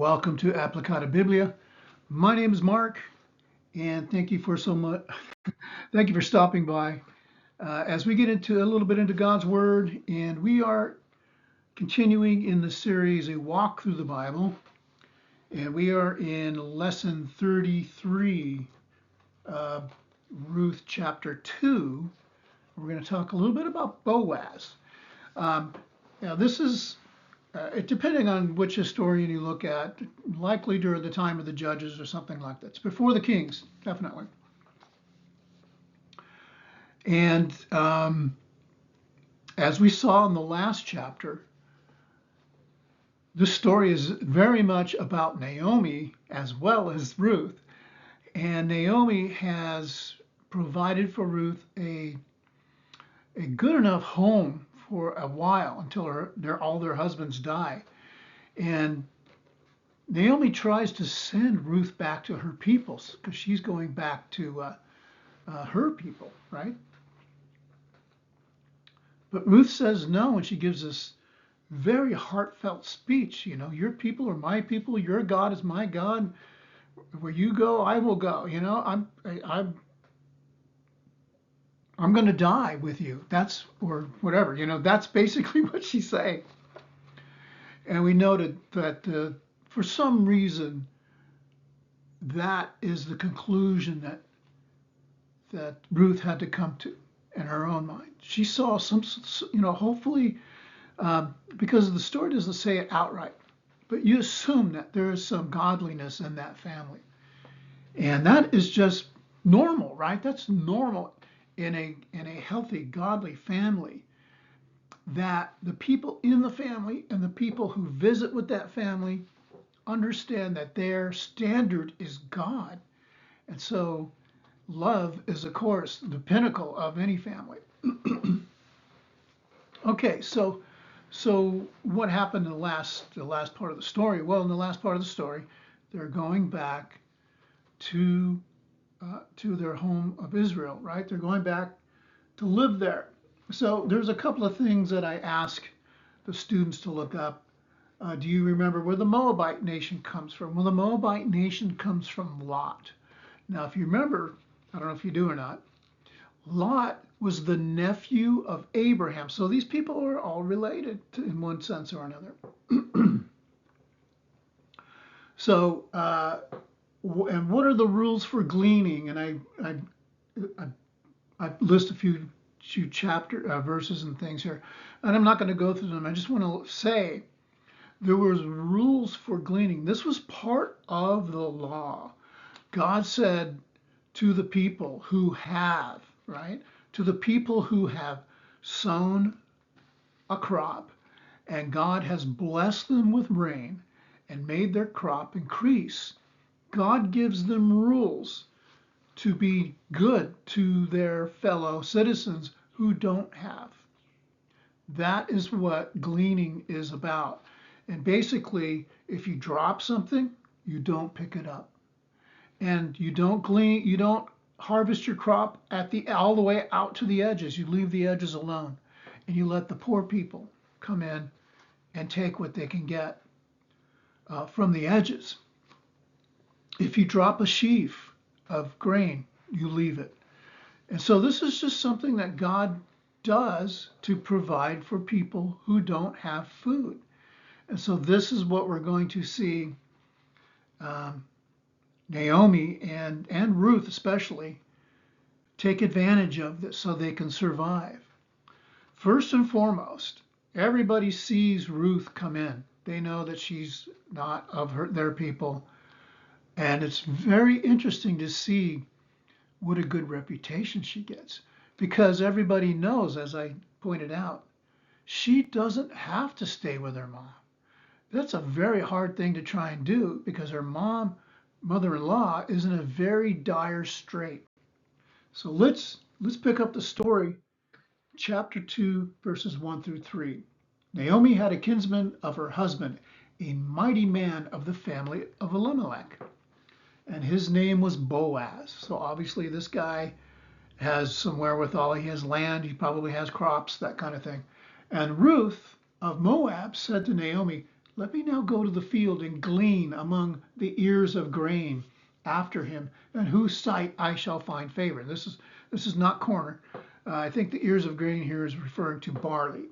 Welcome to Applicata Biblia. My name is Mark, and thank you for so much. Thank you for stopping by. As we get into a little bit into God's Word, and we are continuing in the series A Walk Through the Bible, and we are in lesson 33, Ruth chapter 2. We're going to talk a little bit about Boaz. Now, this is depending on which historian you look at, likely during the time of the judges or something like that. It's before the kings, definitely. And as we saw in the last chapter, this story is very much about Naomi as well as Ruth. And Naomi has provided for Ruth a good enough home for a while until all their husbands die. And Naomi tries to send Ruth back to her peoples because she's going back to her people, right? But Ruth says no, and she gives this very heartfelt speech. You know, your people are my people, your God is my God. Where you go, I will go. You know, I'm going to die with you. That's, or whatever. You know, that's basically what she's saying. And we noted that for some reason, that is the conclusion that Ruth had to come to in her own mind. She saw some, hopefully, because the story doesn't say it outright, but you assume that there is some godliness in that family. And that is just normal, right? That's normal in a healthy, godly family, that the people in the family and the people who visit with that family understand that their standard is God. And so love is, of course, the pinnacle of any family. Okay, so what happened in the last part of the story? Well, in the last part of the story, they're going back to their home of Israel, right? They're going back to live there. So there's a couple of things that I ask the students to look up. Do you remember where the Moabite nation comes from? Well, the Moabite nation comes from Lot. Now, if you remember, I don't know if you do or not, Lot was the nephew of Abraham. So these people are all related in one sense or another. So, and what are the rules for gleaning? And I list a few chapter verses and things here, and I'm not going to go through them. I just want to say there was rules for gleaning. This was part of the law. God said to the people who have, right, to the people who have sown a crop, and God has blessed them with rain and made their crop increase, God gives them rules to be good to their fellow citizens who don't have. That is what gleaning is about. And basically, if you drop something, you don't pick it up. And you don't glean, you don't harvest your crop all the way out to the edges. You leave the edges alone. And you let the poor people come in and take what they can get from the edges. If you drop a sheaf of grain, you leave it. And so this is just something that God does to provide for people who don't have food. And so this is what we're going to see Naomi and Ruth especially take advantage of this so they can survive. First and foremost, everybody sees Ruth come in. They know that she's not of their people. And it's very interesting to see what a good reputation she gets, because everybody knows, as I pointed out, she doesn't have to stay with her mom. That's a very hard thing to try and do because her mother-in-law, is in a very dire strait. So let's pick up the story, chapter 2, verses 1 through 3. Naomi had a kinsman of her husband, a mighty man of the family of Elimelech, and his name was Boaz. So obviously this guy has some wherewithal. He has land, he probably has crops, that kind of thing. And Ruth of Moab said to Naomi, Let me now go to the field and glean among the ears of grain after him, in whose sight I shall find favor. This is not corn. I think the ears of grain here is referring to barley.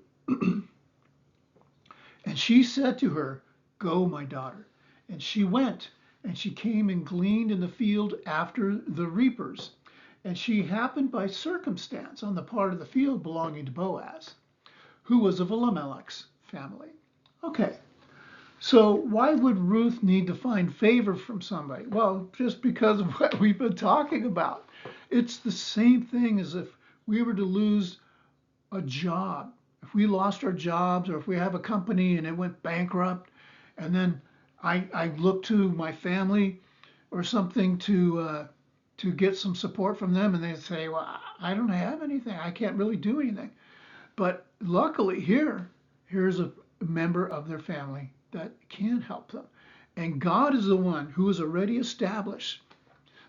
And she said to her, Go, my daughter. And she went, and she came and gleaned in the field after the reapers. And she happened by circumstance on the part of the field belonging to Boaz, who was of Elimelech's family. Okay, so why would Ruth need to find favor from somebody? Well, just because of what we've been talking about. It's the same thing as if we were to lose a job. If we lost our jobs, or if we have a company and it went bankrupt, and then I look to my family or something to get some support from them, and they say, well, I don't have anything. I can't really do anything. But luckily here's a member of their family that can help them. And God is the one who has already established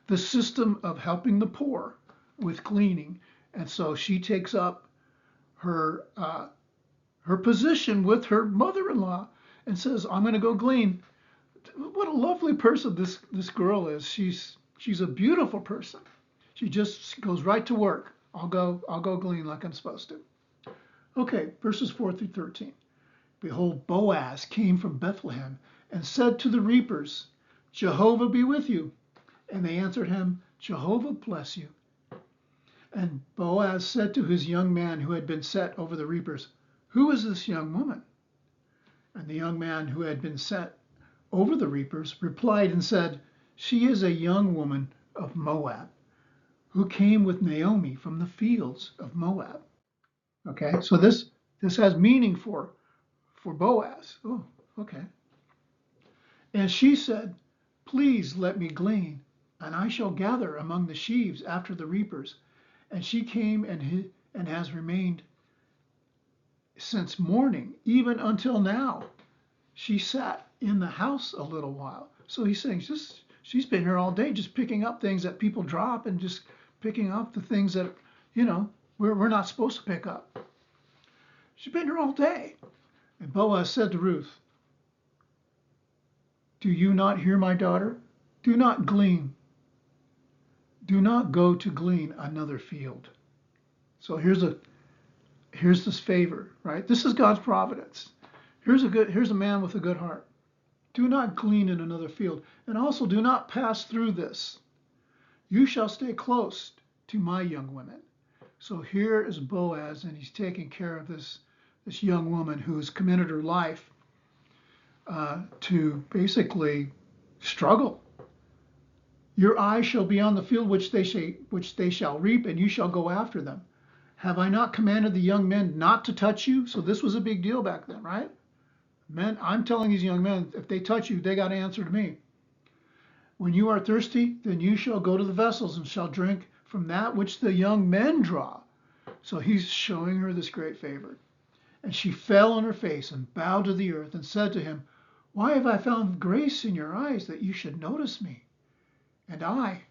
the system of helping the poor with gleaning. And so she takes up her her position with her mother-in-law and says, I'm going to go glean. What a lovely person this girl is. She's a beautiful person. She just goes right to work. I'll go glean like I'm supposed to. Okay, verses 4 through 13. Behold, Boaz came from Bethlehem and said to the reapers, Jehovah be with you. And they answered him, Jehovah bless you. And Boaz said to his young man who had been set over the reapers, Who is this young woman? And the young man who had been set over the reapers replied and said, She is a young woman of Moab, who came with Naomi from the fields of Moab. Okay, so this has meaning for Boaz. Oh, okay. And she said, Please let me glean, and I shall gather among the sheaves after the reapers. And she came and has remained since morning, even until now. She sat in the house a little while. So he's saying she's been here all day, just picking up things that people drop and just picking up the things that, we're not supposed to pick up. She's been here all day. And Boaz said to Ruth, Do you not hear, my daughter? Do not glean. Do not go to glean another field. So here's this favor, right? This is God's providence. Here's a man with a good heart. Do not glean in another field, and also do not pass through this. You shall stay close to my young women. So here is Boaz, and he's taking care of this young woman who has committed her life to basically struggle. Your eyes shall be on the field which they shall reap, and you shall go after them. Have I not commanded the young men not to touch you? So this was a big deal back then, right? Men, I'm telling these young men, if they touch you, they got to answer to me. When you are thirsty, then you shall go to the vessels and shall drink from that which the young men draw. So he's showing her this great favor. And she fell on her face and bowed to the earth and said to him, Why have I found grace in your eyes that you should notice me? And I,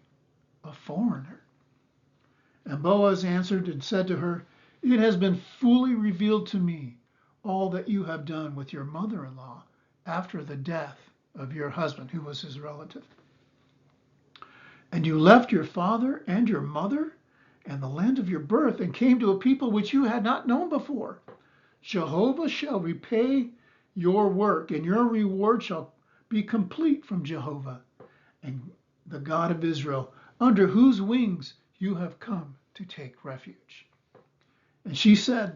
a foreigner. And Boaz answered and said to her, It has been fully revealed to me all that you have done with your mother-in-law after the death of your husband, who was his relative. And you left your father and your mother and the land of your birth and came to a people which you had not known before. Jehovah shall repay your work, and your reward shall be complete from Jehovah and the God of Israel, under whose wings you have come to take refuge. And she said,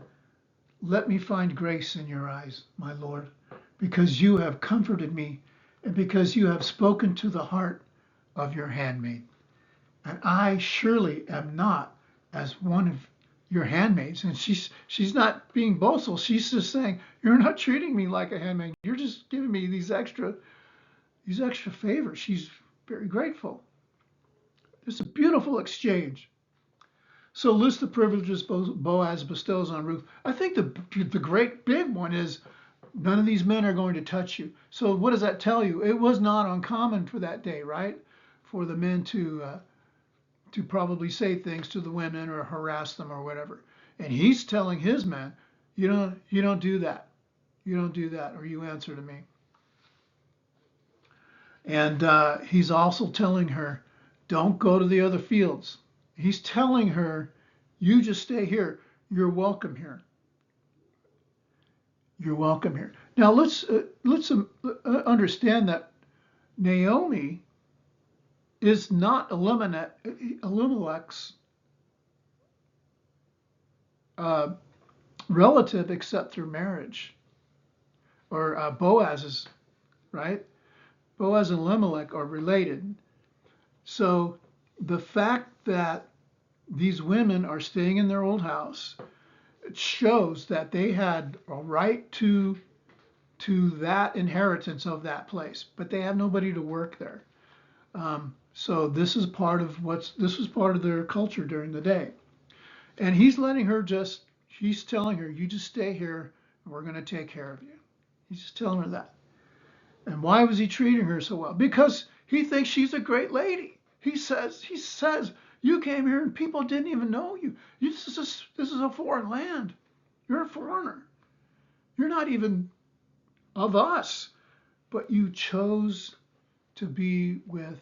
Let me find grace in your eyes, my Lord, because you have comforted me, and because you have spoken to the heart of your handmaid. And I surely am not as one of your handmaids. And she's not being boastful. She's just saying, You're not treating me like a handmaid. You're just giving me these extra favors. She's very grateful. It's a beautiful exchange. So list the privileges Boaz bestows on Ruth. I think the great big one is none of these men are going to touch you. So what does that tell you? It was not uncommon for that day, right? For the men to probably say things to the women or harass them or whatever. And he's telling his men, you don't do that. You don't do that, or you answer to me. And he's also telling her, don't go to the other fields. He's telling her, you just stay here. You're welcome here. You're welcome here. Now let's understand that Naomi is not Elimelech's uh, relative except through marriage, or Boaz's, right? Boaz and Elimelech are related. So the fact that these women are staying in their old house, it shows that they had a right to that inheritance of that place, but they have nobody to work there. So this was part of their culture during the day. And he's telling her, you just stay here and we're going to take care of you. He's just telling her that. And why was he treating her so well? Because he thinks she's a great lady. He says, you came here and people didn't even know you. This is a foreign land. You're a foreigner. You're not even of us, but you chose to be with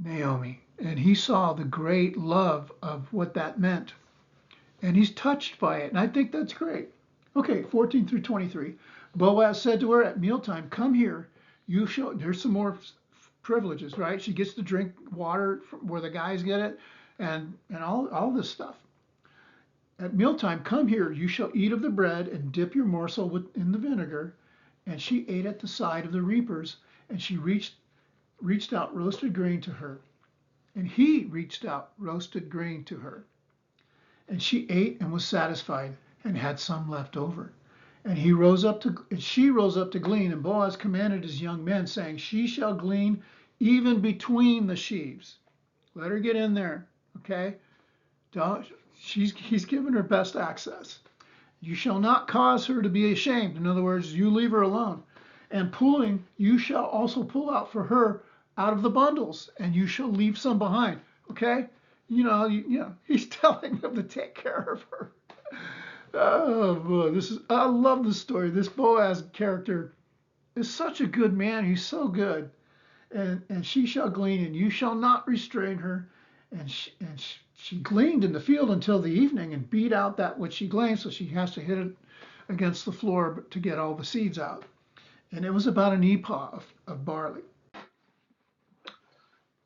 Naomi. And he saw the great love of what that meant. And he's touched by it. And I think that's great. Okay, 14 through 23. Boaz said to her at mealtime, come here. There's some more privileges, right? She gets to drink water from where the guys get it and all this stuff. At mealtime, come here. You shall eat of the bread and dip your morsel in the vinegar. And she ate at the side of the reapers, and she reached out roasted grain to her. And he reached out roasted grain to her. And she ate and was satisfied and had some left over. And she rose up to glean. And Boaz commanded his young men, saying, she shall glean even between the sheaves. Let her get in there, okay? He's given her best access. You shall not cause her to be ashamed. In other words, you leave her alone. And pulling, you shall also pull out for her out of the bundles, and you shall leave some behind. Okay? He's telling them to take care of her. Oh boy, I love this story. This Boaz character is such a good man. He's so good. And she shall glean, and you shall not restrain her. And she gleaned in the field until the evening and beat out that which she gleaned, so she has to hit it against the floor to get all the seeds out. And it was about an ephah of barley.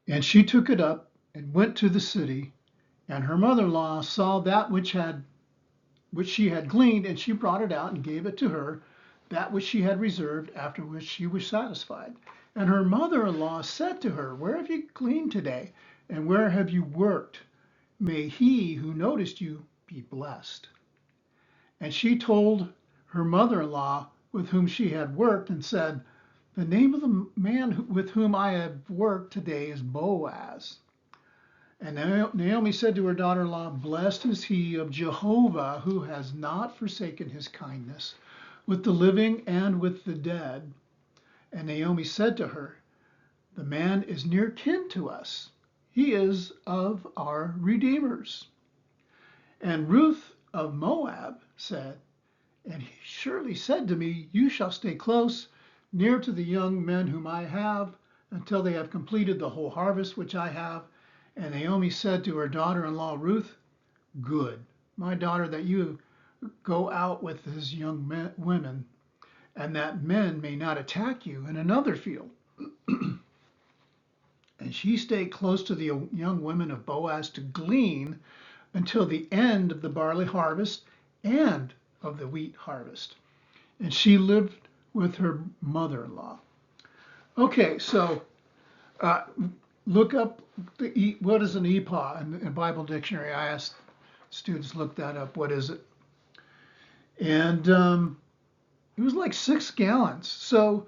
And she took it up and went to the city, and her mother-in-law saw that which she had gleaned, and she brought it out and gave it to her, that which she had reserved, after which she was satisfied. And her mother-in-law said to her, where have you gleaned today, and where have you worked? May he who noticed you be blessed. And she told her mother-in-law with whom she had worked, and said, the name of the man with whom I have worked today is Boaz. And Naomi said to her daughter-in-law, blessed is he of Jehovah, who has not forsaken his kindness with the living and with the dead. And Naomi said to her, the man is near kin to us. He is of our redeemers. And Ruth of Moab said, and he surely said to me, you shall stay close, near to the young men whom I have, until they have completed the whole harvest which I have. And Naomi said to her daughter-in-law Ruth, good, my daughter, that you go out with his young women, and that men may not attack you in another field. And she stayed close to the young women of Boaz to glean until the end of the barley harvest and of the wheat harvest. And she lived with her mother-in-law. Okay, so look up what is an ephah in the Bible dictionary. I asked students to look that up. What is it? And it was like 6 gallons. So,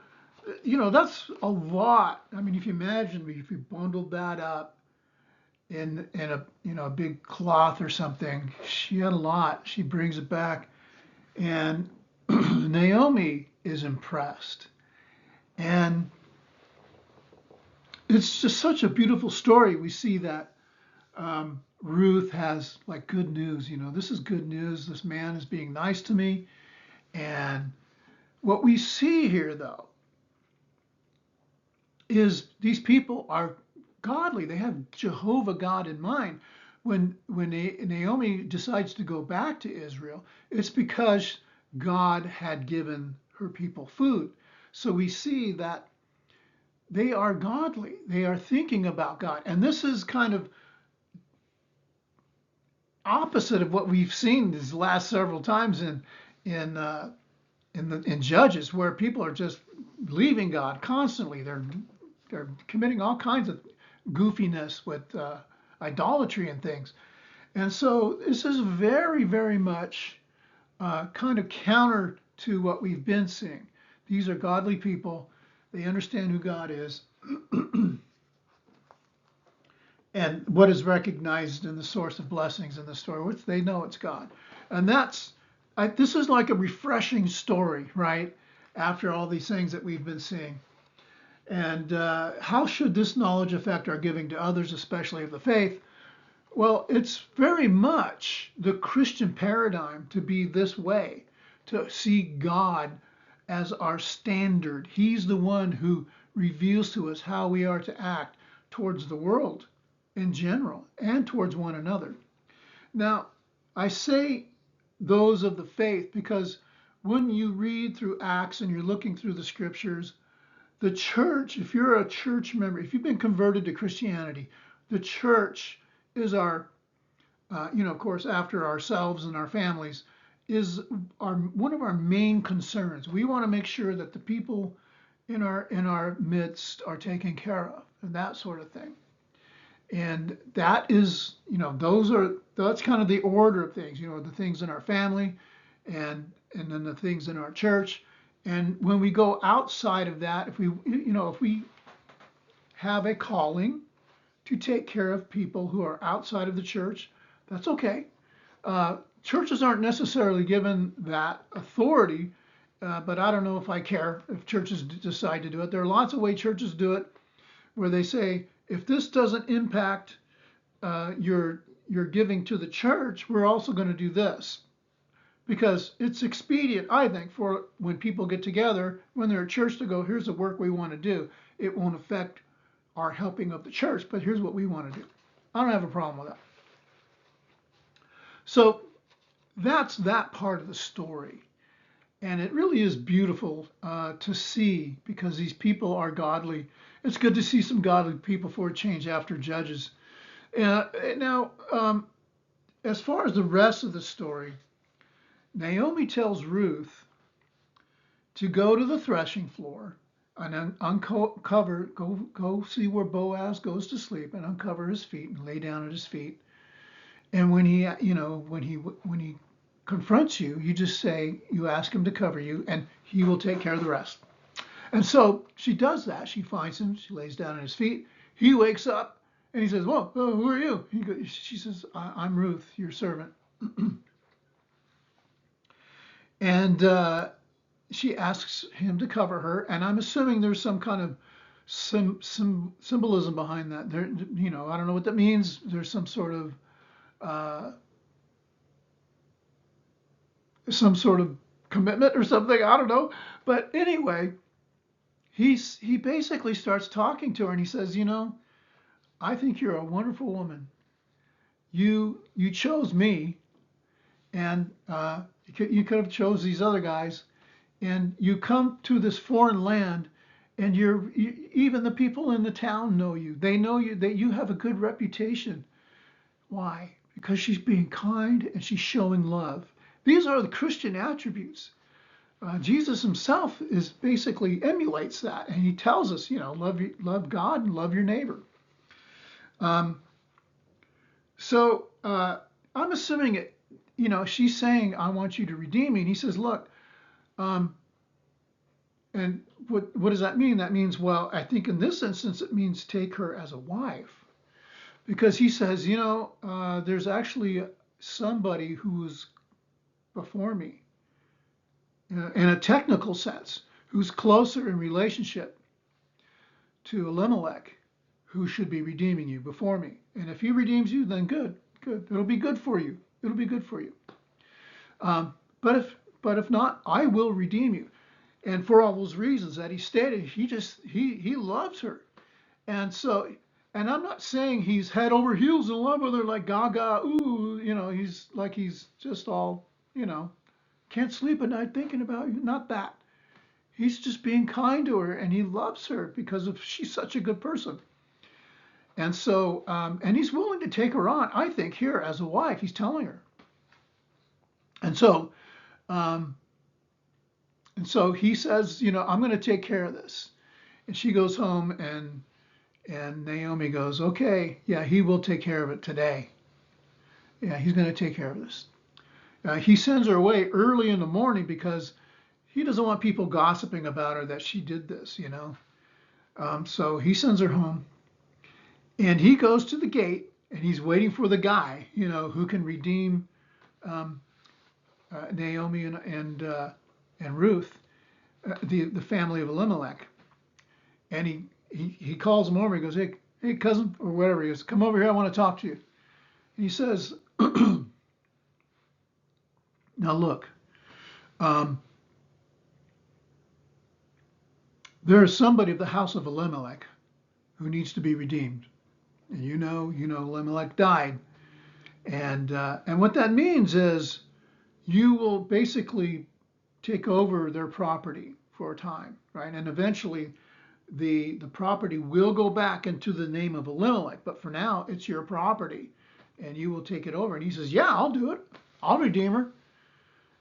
that's a lot. I mean, if you imagine, if you bundled that up in a big cloth or something, she had a lot. She brings it back, and Naomi is impressed. And it's just such a beautiful story. We see that Ruth has like good news. This is good news. This man is being nice to me. And what we see here, though, is these people are godly. They have Jehovah God in mind. When Naomi decides to go back to Israel, it's because God had given her people food. So we see that they are godly. They are thinking about God. And this is kind of opposite of what we've seen these last several times in in Judges, where people are just leaving God constantly. They're committing all kinds of goofiness with idolatry and things. And so this is very, very much kind of counter to what we've been seeing. These are godly people. They understand who God is and what is recognized in the source of blessings in the story, which they know it's God. And this is like a refreshing story, right? After all these things that we've been seeing. And how should this knowledge affect our giving to others, especially of the faith? Well, it's very much the Christian paradigm to be this way, to see God as our standard. He's the one who reveals to us how we are to act towards the world in general and towards one another. Now, I say those of the faith because when you read through Acts and you're looking through the scriptures, the church, if you're a church member, if you've been converted to Christianity, the church is our, of course, after ourselves and our families, is one of our main concerns. We want to make sure that the people in our midst are taken care of and that sort of thing. And that is, that's kind of the order of things, the things in our family and then the things in our church. And when we go outside of that, if we have a calling to take care of people who are outside of the church, that's okay. Churches aren't necessarily given that authority, but I don't know if I care if churches decide to do it. There are lots of ways churches do it where they say, if this doesn't impact your giving to the church, we're also going to do this. Because it's expedient, I think, for when people get together, when they're at church, to go, here's the work we want to do. It won't affect our helping of the church, but here's what we want to do. I don't have a problem with that. So that's that part of the story. And it really is beautiful to see because these people are godly. It's good to see some godly people for a change after Judges. Now, as far as the rest of the story, Naomi tells Ruth to go to the threshing floor and uncover, go see where Boaz goes to sleep and uncover his feet and lay down at his feet. And when he confronts you, you just say, you ask him to cover you and he will take care of the rest. And so she does that. She finds him, she lays down at his feet. He wakes up and he says, well, who are you? She says, I'm Ruth, your servant. And she asks him to cover her, and I'm assuming there's some kind of symbolism behind that. There, I don't know what that means. There's some sort of commitment or something. I don't know. But anyway, he basically starts talking to her, and he says, I think you're a wonderful woman. You chose me, and you could have chose these other guys, and you come to this foreign land, and even the people in the town know you. They know you, that you have a good reputation. Why? Because she's being kind and she's showing love. These are the Christian attributes. Jesus himself is basically emulates that, and he tells us, love God and love your neighbor. So I'm assuming it. She's saying, I want you to redeem me. And he says, look, and what does that mean? That means, well, I think in this instance, it means take her as a wife. Because he says, there's actually somebody who's before me, in a technical sense, who's closer in relationship to Elimelech, who should be redeeming you before me. And if he redeems you, then good. It'll be good for you. It'll be good for you. But if not, I will redeem you. And for all those reasons that he stated, he loves her. And so, and I'm not saying he's head over heels in love with her like Gaga, ooh, he's just all, can't sleep at night thinking about you. Not that. He's just being kind to her, and he loves her because of she's such a good person. And so, and he's willing to take her on, I think, here as a wife. He's telling her. And so, um, he says, I'm going to take care of this. And she goes home, and Naomi goes, okay, yeah, he will take care of it today. Yeah, he's going to take care of this. He sends her away early in the morning because he doesn't want people gossiping about her that she did this. So he sends her home, and he goes to the gate, and he's waiting for the guy, who can redeem um, Naomi and Ruth, the family of Elimelech. And he calls him over. He goes, hey, cousin, or whatever. He goes, come over here. I want to talk to you. And he says, now look, um, there is somebody of the house of Elimelech who needs to be redeemed. And Elimelech died. And what that means is you will basically take over their property for a time, right? And eventually the property will go back into the name of Elimelech, but for now it's your property and you will take it over. And he says, yeah, I'll do it. I'll redeem her.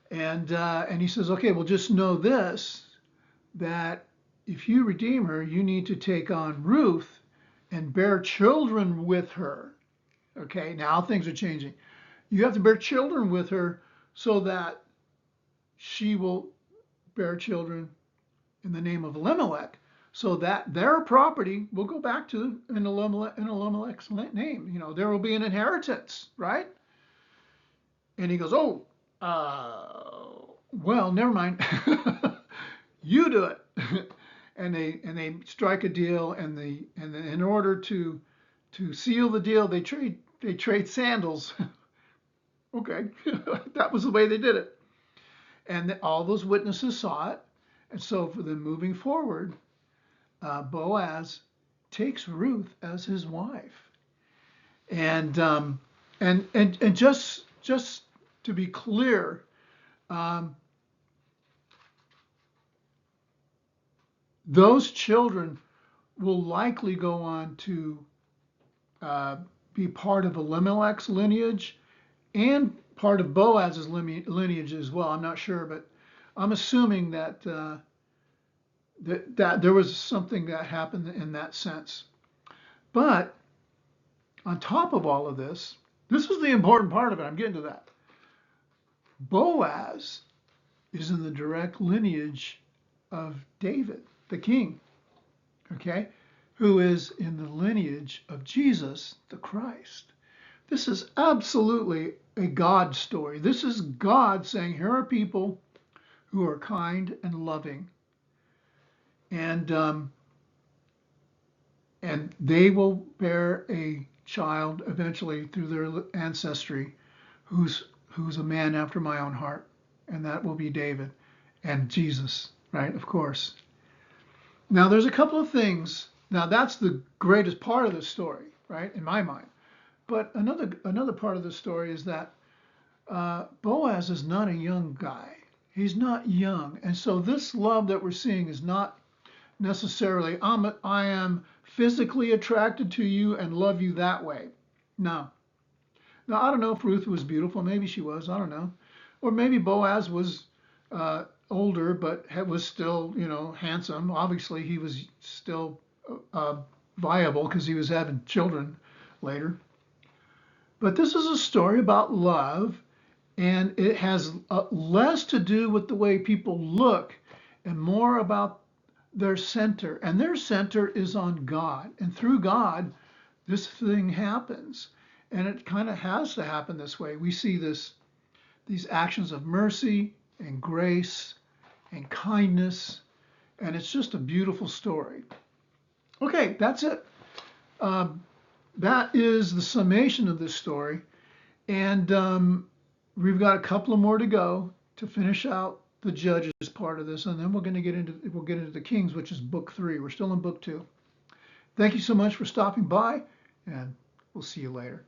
And he says, okay, well, just know this, that if you redeem her, you need to take on Ruth and bear children with her. Okay, now things are changing. You have to bear children with her so that she will bear children in the name of Elimelech, so that their property will go back to in Elimelech's name. There will be an inheritance, right? And he goes, oh, well, never mind. You do it. And they strike a deal, and in order to seal the deal, they trade sandals. Okay, that was the way they did it. And all those witnesses saw it. And so for them moving forward, Boaz takes Ruth as his wife. And just to be clear, those children will likely go on to be part of Elimelech's lineage and part of Boaz's lineage as well. I'm not sure, but I'm assuming that that there was something that happened in that sense. But on top of all of this, this is the important part of it. I'm getting to that. Boaz is in the direct lineage of David, the king, okay, who is in the lineage of Jesus, the Christ. This is absolutely a God story. This is God saying, here are people who are kind and loving, and they will bear a child eventually through their ancestry who's a man after my own heart, and that will be David and Jesus, right? Of course. Now there's a couple of things. Now that's the greatest part of the story, right, in my mind. But another part of the story is that Boaz is not a young guy. He's not young, and so this love that we're seeing is not necessarily I am physically attracted to you and love you that way. No. Now I don't know if Ruth was beautiful. Maybe she was. I don't know. Or maybe Boaz was older, but was still, handsome. Obviously, he was still viable because he was having children later. But this is a story about love, and it has less to do with the way people look and more about their center. And their center is on God. And through God, this thing happens. And it kind of has to happen this way. We see these actions of mercy and grace and kindness, and it's just a beautiful story. Okay, that's it. That is the summation of this story, and we've got a couple of more to go to finish out the Judges part of this, and then we'll get into the Kings, which is book 3. We're still in book 2. Thank you so much for stopping by, and we'll see you later.